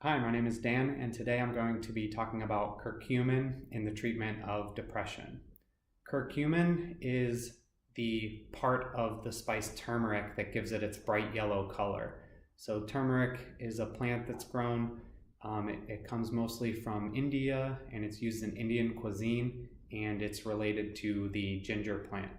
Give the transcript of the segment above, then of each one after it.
Hi, my name is Dan, and today I'm going to be talking about curcumin in the treatment of depression. Curcumin is the part of the spice turmeric that gives it its bright yellow color. So turmeric is a plant that's grown. It comes mostly from India, and it's used in Indian cuisine, and it's related to the ginger plant.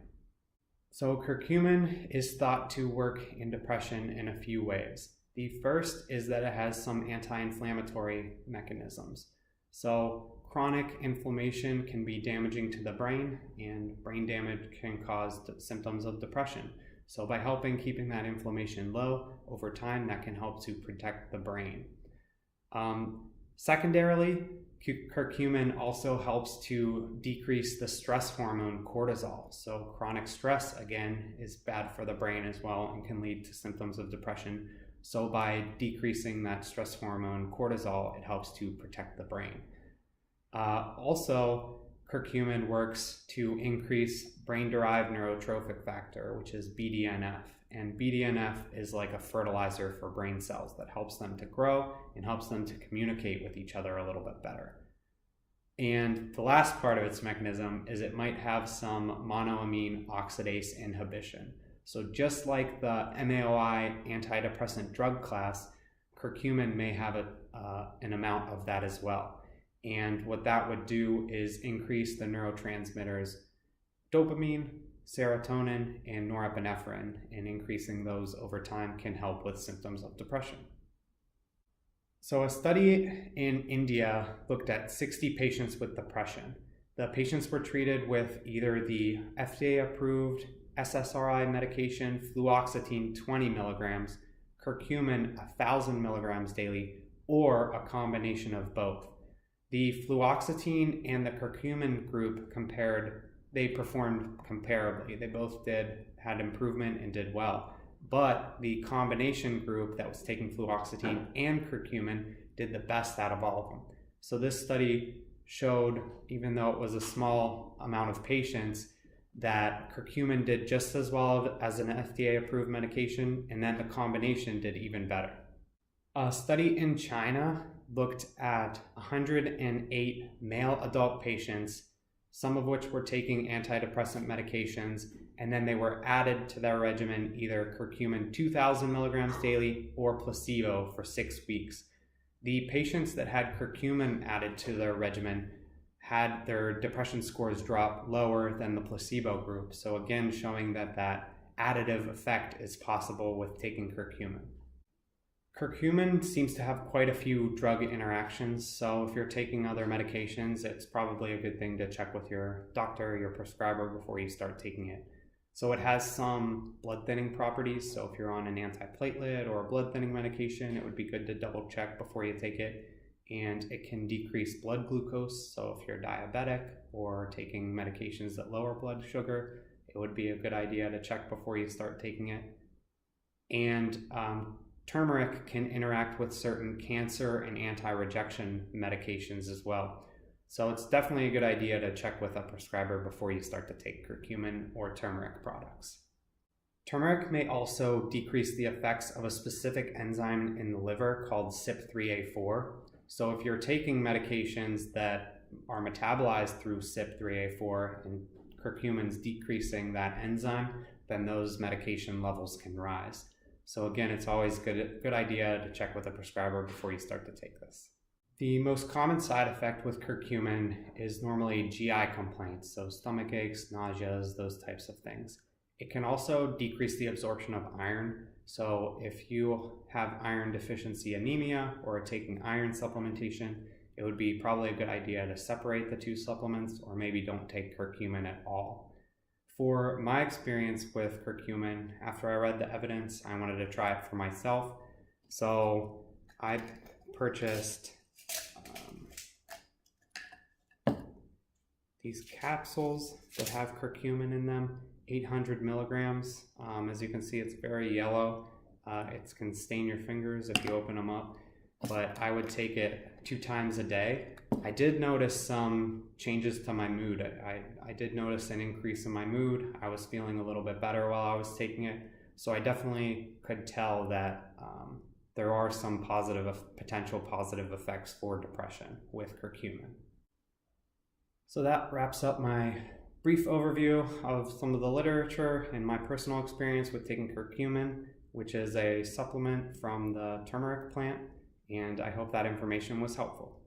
So curcumin is thought to work in depression in a few ways. The first is that it has some anti-inflammatory mechanisms. So chronic inflammation can be damaging to the brain, and brain damage can cause symptoms of depression. So by helping keeping that inflammation low over time, that can help to protect the brain. Secondarily, curcumin also helps to decrease the stress hormone cortisol. So chronic stress, again, is bad for the brain as well and can lead to symptoms of depression. So by decreasing that stress hormone cortisol, it helps to protect the brain. Also, curcumin works to increase brain-derived neurotrophic factor, which is BDNF. And BDNF is like a fertilizer for brain cells that helps them to grow and helps them to communicate with each other a little bit better. And the last part of its mechanism is it might have some monoamine oxidase inhibition. So just like the MAOI antidepressant drug class, curcumin may have an amount of that as well. And what that would do is increase the neurotransmitters dopamine, serotonin, and norepinephrine, and increasing those over time can help with symptoms of depression. So a study in India looked at 60 patients with depression. The patients were treated with either the FDA-approved SSRI medication, fluoxetine 20 milligrams, curcumin 1,000 milligrams daily, or a combination of both. The fluoxetine and the curcumin group they performed comparably. They both had improvement and did well. But the combination group that was taking fluoxetine and curcumin did the best out of all of them. So this study showed, even though it was a small amount of patients, that curcumin did just as well as an FDA-approved medication, and then the combination did even better. A study in China looked at 108 male adult patients, some of which were taking antidepressant medications, and then they were added to their regimen either curcumin 2,000 milligrams daily or placebo for 6 weeks. The patients that had curcumin added to their regimen had their depression scores drop lower than the placebo group. So again, showing that additive effect is possible with taking curcumin. Curcumin seems to have quite a few drug interactions. So if you're taking other medications, it's probably a good thing to check with your doctor, your prescriber, before you start taking it. So it has some blood thinning properties. So if you're on an antiplatelet or a blood thinning medication, it would be good to double check before you take it. And it can decrease blood glucose. So if you're diabetic or taking medications that lower blood sugar, it would be a good idea to check before you start taking it. And turmeric can interact with certain cancer and anti-rejection medications as well. So it's definitely a good idea to check with a prescriber before you start to take curcumin or turmeric products. Turmeric may also decrease the effects of a specific enzyme in the liver called CYP3A4. So if you're taking medications that are metabolized through CYP3A4 and curcumin's decreasing that enzyme, then those medication levels can rise. So again, it's always a good idea to check with a prescriber before you start to take this. The most common side effect with curcumin is normally GI complaints, so stomach aches, nauseas, those types of things. It can also decrease the absorption of iron. So if you have iron deficiency anemia or are taking iron supplementation, it would be probably a good idea to separate the two supplements, or maybe don't take curcumin at all. For my experience with curcumin, after I read the evidence, I wanted to try it for myself. So I purchased these capsules that have curcumin in them, 800 milligrams. As you can see, it's very yellow. It can stain your fingers if you open them up, but I would take it 2 times a day. I did notice some changes to my mood. I did notice an increase in my mood. I was feeling a little bit better while I was taking it. So I definitely could tell that there are some potential positive effects for depression with curcumin. So that wraps up my brief overview of some of the literature and my personal experience with taking curcumin, which is a supplement from the turmeric plant, and I hope that information was helpful.